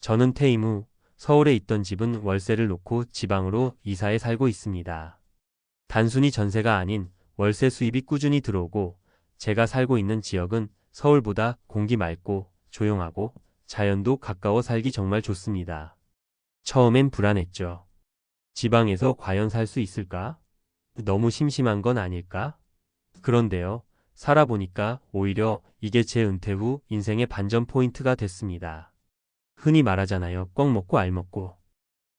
저는 퇴임 후 서울에 있던 집은 월세를 놓고 지방으로 이사해 살고 있습니다. 단순히 전세가 아닌 월세 수입이 꾸준히 들어오고 제가 살고 있는 지역은 서울보다 공기 맑고 조용하고 자연도 가까워 살기 정말 좋습니다. 처음엔 불안했죠. 지방에서 과연 살 수 있을까? 너무 심심한 건 아닐까? 그런데요, 살아보니까 오히려 이게 제 은퇴 후 인생의 반전 포인트가 됐습니다. 흔히 말하잖아요. 꽉 먹고 알 먹고.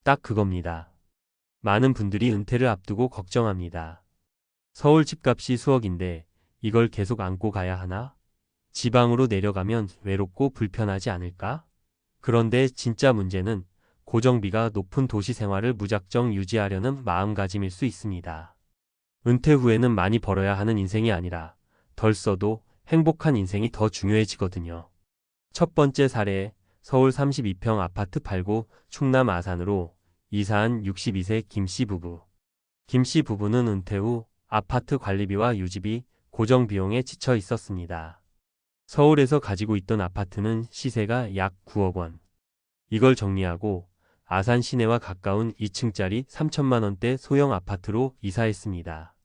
딱 그겁니다. 많은 분들이 은퇴를 앞두고 걱정합니다. 서울 집값이 수억인데 이걸 계속 안고 가야 하나? 지방으로 내려가면 외롭고 불편하지 않을까? 그런데 진짜 문제는 고정비가 높은 도시 생활을 무작정 유지하려는 마음가짐일 수 있습니다. 은퇴 후에는 많이 벌어야 하는 인생이 아니라 덜 써도 행복한 인생이 더 중요해지거든요. 첫 번째 사례, 서울 32평 아파트 팔고 충남 아산으로 이사한 62세 김씨 부부. 김씨 부부는 은퇴 후 아파트 관리비와 유지비, 고정 비용에 지쳐 있었습니다. 서울에서 가지고 있던 아파트는 시세가 약 9억 원. 이걸 정리하고 아산 시내와 가까운 2층짜리 3천만 원대 소형 아파트로 이사했습니다.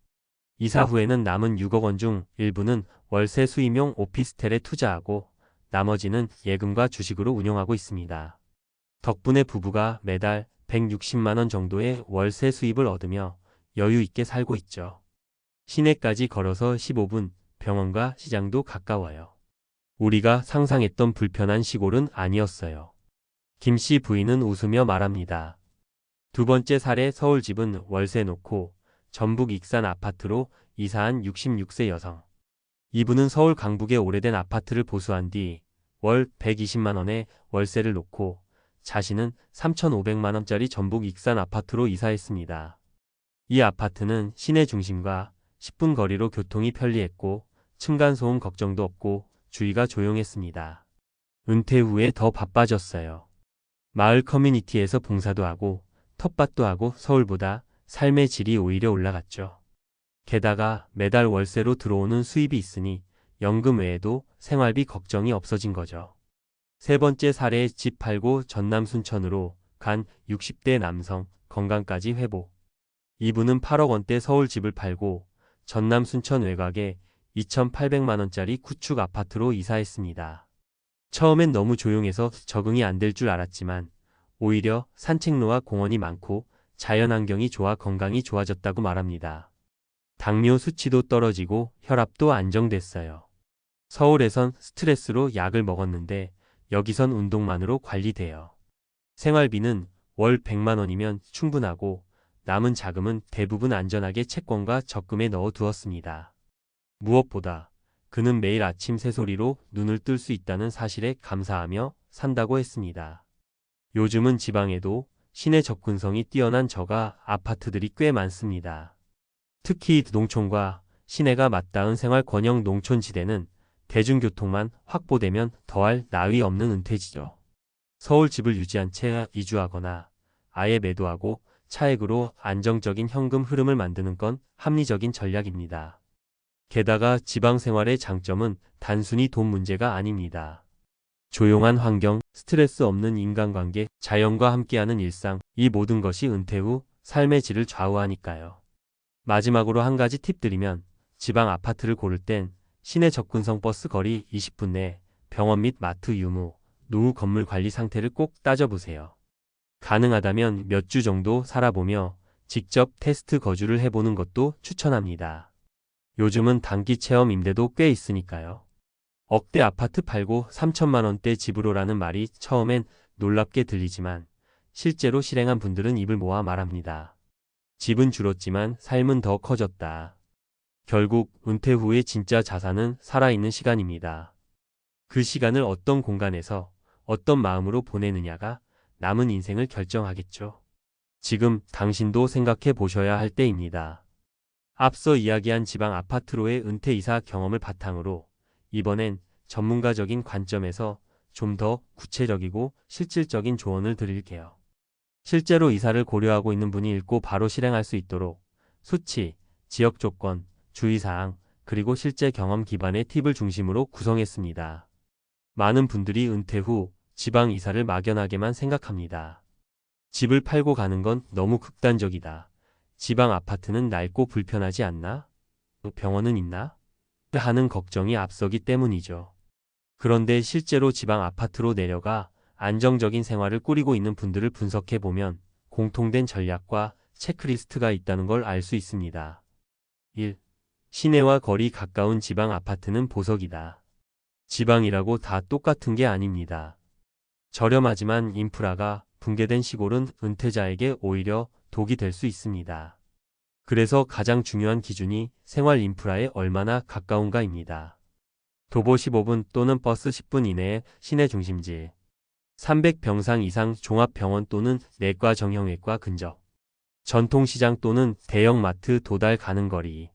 이사 후에는 남은 6억 원 중 일부는 월세 수입용 오피스텔에 투자하고 나머지는 예금과 주식으로 운용하고 있습니다. 덕분에 부부가 매달 160만 원 정도의 월세 수입을 얻으며 여유 있게 살고 있죠. 시내까지 걸어서 15분, 병원과 시장도 가까워요. 우리가 상상했던 불편한 시골은 아니었어요. 김씨 부인은 웃으며 말합니다. 두 번째 사례 서울 집은 월세 놓고 전북 익산 아파트로 이사한 66세 여성. 이분은 서울 강북의 오래된 아파트를 보수한 뒤 월 120만 원의 월세를 놓고 자신은 3,500만 원짜리 전북 익산 아파트로 이사했습니다. 이 아파트는 시내 중심과 10분 거리로 교통이 편리했고 층간소음 걱정도 없고 주위가 조용했습니다. 은퇴 후에 더 바빠졌어요. 마을 커뮤니티에서 봉사도 하고 텃밭도 하고 서울보다 삶의 질이 오히려 올라갔죠. 게다가 매달 월세로 들어오는 수입이 있으니 연금 외에도 생활비 걱정이 없어진 거죠. 세 번째 사례 집 팔고 전남 순천으로 간 60대 남성 건강까지 회복. 이분은 8억 원대 서울 집을 팔고 전남 순천 외곽에 2,800만 원짜리 구축 아파트로 이사했습니다. 처음엔 너무 조용해서 적응이 안 될 줄 알았지만 오히려 산책로와 공원이 많고 자연환경이 좋아 건강이 좋아졌다고 말합니다. 당뇨 수치도 떨어지고 혈압도 안정됐어요. 서울에선 스트레스로 약을 먹었는데 여기선 운동만으로 관리돼요. 생활비는 월 100만 원이면 충분하고 남은 자금은 대부분 안전하게 채권과 적금에 넣어 두었습니다. 무엇보다 그는 매일 아침 새소리로 눈을 뜰 수 있다는 사실에 감사하며 산다고 했습니다. 요즘은 지방에도 시내 접근성이 뛰어난 저가 아파트들이 꽤 많습니다. 특히 농촌과 시내가 맞닿은 생활 권역 농촌지대는 대중교통만 확보되면 더할 나위 없는 은퇴지죠. 서울 집을 유지한 채 이주하거나 아예 매도하고 차액으로 안정적인 현금 흐름을 만드는 건 합리적인 전략입니다. 게다가 지방 생활의 장점은 단순히 돈 문제가 아닙니다. 조용한 환경, 스트레스 없는 인간관계, 자연과 함께하는 일상, 이 모든 것이 은퇴 후 삶의 질을 좌우하니까요. 마지막으로 한 가지 팁 드리면 지방 아파트를 고를 땐 시내 접근성 버스 거리 20분 내 병원 및 마트 유무, 노후 건물 관리 상태를 꼭 따져보세요. 가능하다면 몇 주 정도 살아보며 직접 테스트 거주를 해보는 것도 추천합니다. 요즘은 단기 체험 임대도 꽤 있으니까요. 억대 아파트 팔고 3천만 원대 집으로라는 말이 처음엔 놀랍게 들리지만 실제로 실행한 분들은 입을 모아 말합니다. 집은 줄었지만 삶은 더 커졌다. 결국 은퇴 후의 진짜 자산은 살아있는 시간입니다. 그 시간을 어떤 공간에서 어떤 마음으로 보내느냐가 남은 인생을 결정하겠죠. 지금 당신도 생각해 보셔야 할 때입니다. 앞서 이야기한 지방 아파트로의 은퇴 이사 경험을 바탕으로 이번엔 전문가적인 관점에서 좀 더 구체적이고 실질적인 조언을 드릴게요. 실제로 이사를 고려하고 있는 분이 읽고 바로 실행할 수 있도록 수치, 지역 조건, 주의사항, 그리고 실제 경험 기반의 팁을 중심으로 구성했습니다. 많은 분들이 은퇴 후 지방 이사를 막연하게만 생각합니다. 집을 팔고 가는 건 너무 극단적이다. 지방 아파트는 낡고 불편하지 않나? 병원은 있나? 하는 걱정이 앞서기 때문이죠. 그런데 실제로 지방 아파트로 내려가 안정적인 생활을 꾸리고 있는 분들을 분석해보면 공통된 전략과 체크리스트가 있다는 걸 알 수 있습니다. 1. 시내와 거리 가까운 지방 아파트는 보석이다. 지방이라고 다 똑같은 게 아닙니다. 저렴하지만 인프라가 붕괴된 시골은 은퇴자에게 오히려 독이 될 수 있습니다. 그래서 가장 중요한 기준이 생활 인프라에 얼마나 가까운가입니다. 도보 15분 또는 버스 10분 이내의 시내 중심지, 300병상 이상 종합병원 또는 내과 정형외과 근접, 전통시장 또는 대형마트 도달 가는 거리.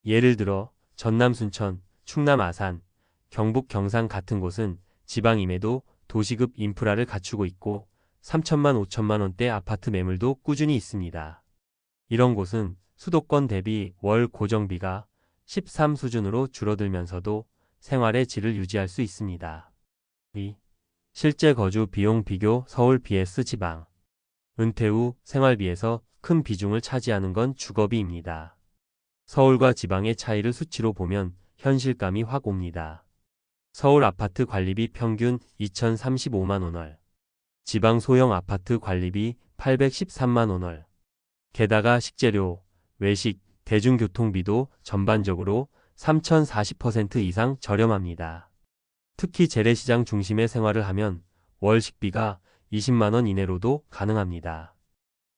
예를 들어 전남 순천, 충남 아산, 경북 경상 같은 곳은 지방임에도 도시급 인프라를 갖추고 있고 3천만 5천만 원대 아파트 매물도 꾸준히 있습니다. 이런 곳은 수도권 대비 월 고정비가 13 수준으로 줄어들면서도 생활의 질을 유지할 수 있습니다. 2. 실제 거주 비용 비교 서울 vs 지방. 은퇴 후 생활비에서 큰 비중을 차지하는 건 주거비입니다. 서울과 지방의 차이를 수치로 보면 현실감이 확 옵니다. 서울 아파트 관리비 평균 2,035만 원월, 지방 소형 아파트 관리비 813만 원월. 게다가 식재료, 외식, 대중교통비도 전반적으로 3,040% 이상 저렴합니다. 특히 재래시장 중심의 생활을 하면 월 식비가 20만 원 이내로도 가능합니다.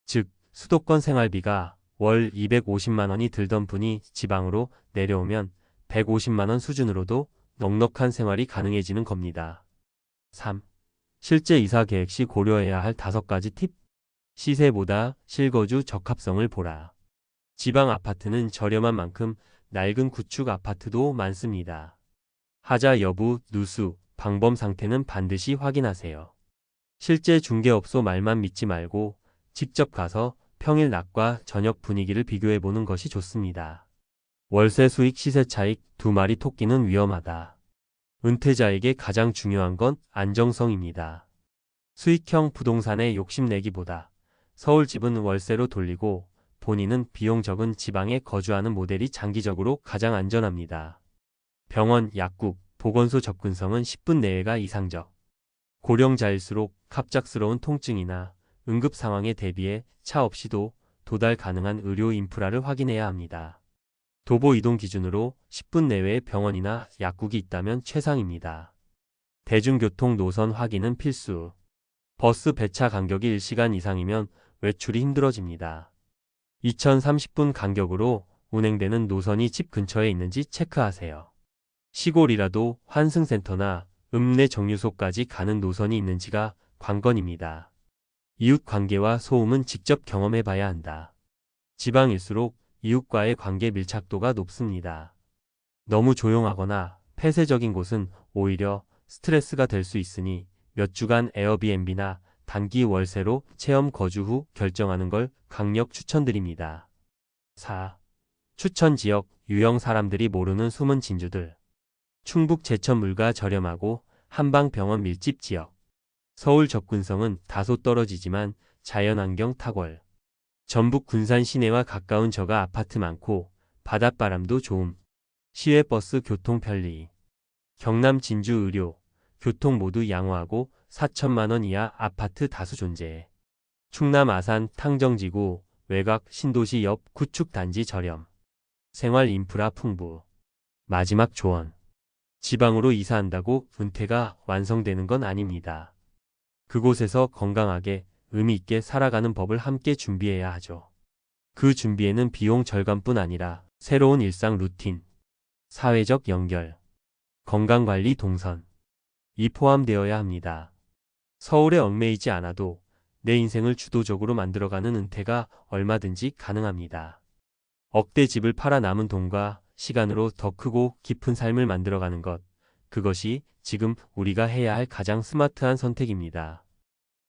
즉, 수도권 생활비가 월 250만 원이 들던 분이 지방으로 내려오면 150만 원 수준으로도 넉넉한 생활이 가능해지는 겁니다. 3. 실제 이사 계획 시 고려해야 할 5가지 팁. 시세보다 실거주 적합성을 보라. 지방 아파트는 저렴한 만큼 낡은 구축 아파트도 많습니다. 하자 여부, 누수, 방범 상태는 반드시 확인하세요. 실제 중개업소 말만 믿지 말고 직접 가서 평일 낮과 저녁 분위기를 비교해보는 것이 좋습니다. 월세 수익 시세 차익, 두 마리 토끼는 위험하다. 은퇴자에게 가장 중요한 건 안정성입니다. 수익형 부동산에 욕심내기보다 서울 집은 월세로 돌리고 본인은 비용 적은 지방에 거주하는 모델이 장기적으로 가장 안전합니다. 병원, 약국, 보건소 접근성은 10분 내외가 이상적. 고령자일수록 갑작스러운 통증이나 응급 상황에 대비해 차 없이도 도달 가능한 의료 인프라를 확인해야 합니다. 도보 이동 기준으로 10분 내외에 병원이나 약국이 있다면 최상입니다. 대중교통 노선 확인은 필수. 버스 배차 간격이 1시간 이상이면 외출이 힘들어집니다. 2030분 간격으로 운행되는 노선이 집 근처에 있는지 체크하세요. 시골이라도 환승센터나 읍내 정류소까지 가는 노선이 있는지가 관건입니다. 이웃 관계와 소음은 직접 경험해 봐야 한다. 지방일수록 이웃과의 관계 밀착도가 높습니다. 너무 조용하거나 폐쇄적인 곳은 오히려 스트레스가 될 수 있으니 몇 주간 에어비앤비나 단기 월세로 체험 거주 후 결정하는 걸 강력 추천드립니다. 4. 추천 지역, 유형 사람들이 모르는 숨은 진주들. 충북 제천 물가 저렴하고 한방병원 밀집 지역. 서울 접근성은 다소 떨어지지만 자연환경 탁월. 전북 군산 시내와 가까운 저가 아파트 많고 바닷바람도 좋음. 시외버스 교통 편리. 경남 진주 의료, 교통 모두 양호하고 4천만 원 이하 아파트 다수 존재. 충남 아산 탕정지구, 외곽 신도시 옆 구축단지 저렴. 생활 인프라 풍부. 마지막 조언. 지방으로 이사한다고 은퇴가 완성되는 건 아닙니다. 그곳에서 건강하게 의미 있게 살아가는 법을 함께 준비해야 하죠. 그 준비에는 비용 절감뿐 아니라 새로운 일상 루틴, 사회적 연결, 건강관리 동선, 이 포함되어야 합니다. 서울에 얽매이지 않아도 내 인생을 주도적으로 만들어가는 은퇴가 얼마든지 가능합니다. 억대 집을 팔아 남은 돈과 시간으로 더 크고 깊은 삶을 만들어가는 것, 그것이 지금 우리가 해야 할 가장 스마트한 선택입니다.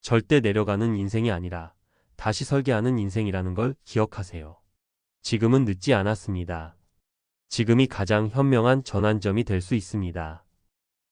절대 내려가는 인생이 아니라 다시 설계하는 인생이라는 걸 기억하세요. 지금은 늦지 않았습니다. 지금이 가장 현명한 전환점이 될 수 있습니다.